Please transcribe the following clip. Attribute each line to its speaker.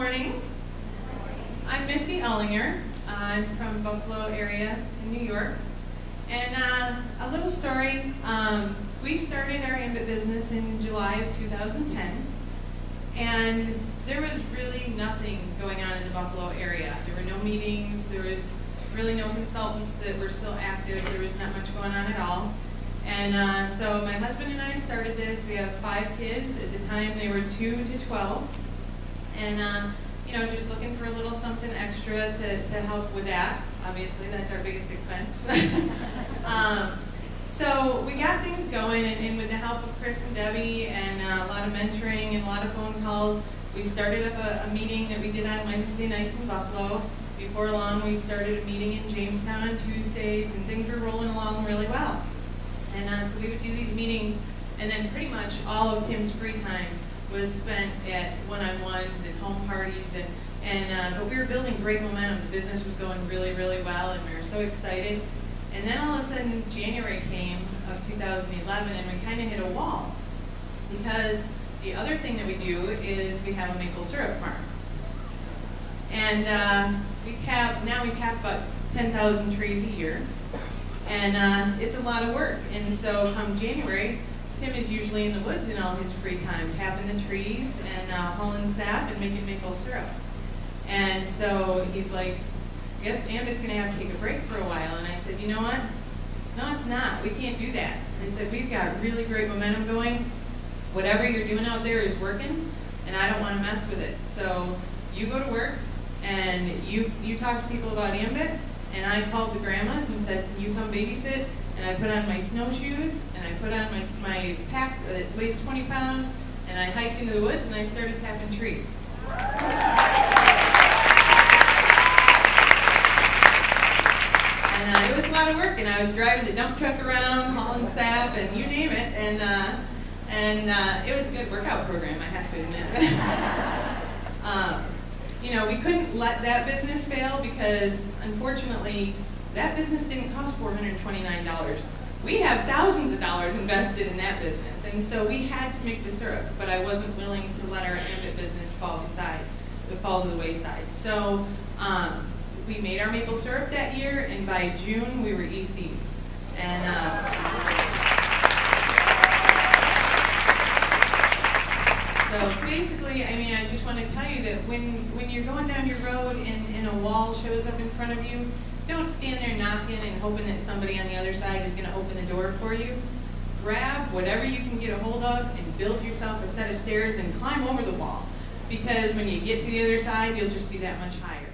Speaker 1: morning. I'm Missy Ulinger. I'm from Buffalo area in New York. And a little story, we started our ambit business in July of 2010. And there was really nothing going on in the Buffalo area. There were no meetings, there was really no consultants that were still active, there was not much going on at all. And so my husband and I started this. We have 5 kids. At the time they were 2 to 12. And you know, just looking for a little something extra to help with that. Obviously, that's our biggest expense. So we got things going, and with the help of Chris and Debbie and a lot of mentoring and a lot of phone calls, we started up a meeting that we did on Wednesday nights in Buffalo. Before long, we started a meeting in Jamestown on Tuesdays, and things were rolling along really well. And so we would do these meetings, and then pretty much all of Tim's free time was spent at one-on-ones and home parties, but we were building great momentum. The business was going really, really well, and we were so excited. And then all of a sudden, January came of 2011, and we kind of hit a wall, because the other thing that we do is we have a maple syrup farm. And we cap about 10,000 trees a year. And it's a lot of work. And so come January, Tim is usually in the woods in all his free time, tapping the trees and hauling sap and making maple syrup. And so he's like, I guess ambit's going to have to take a break for a while. And I said, you know what? No, it's not. We can't do that. And I said, we've got really great momentum going. Whatever you're doing out there is working, and I don't want to mess with it. So you go to work, and you talk to people about ambit. And I called the grandmas and said, can you come babysit? And I put on my snowshoes, and I put on my pack that weighs 20 pounds, and I hiked into the woods, and I started tapping trees. And it was a lot of work, and I was driving the dump truck around, hauling sap, and you name it, and it was a good workout program, I have to admit. You know, we couldn't let that business fail because, unfortunately, that business didn't cost $429. We have thousands of dollars invested in that business, and so we had to make the syrup, but I wasn't willing to let our ambit business fall to the wayside. So we made our maple syrup that year, and by June we were ECs. And so basically, I mean, I just want to tell you that when you're going down your road and a wall shows up in front of you, don't stand there knocking and hoping that somebody on the other side is going to open the door for you. Grab whatever you can get a hold of and build yourself a set of stairs and climb over the wall. Because when you get to the other side, you'll just be that much higher.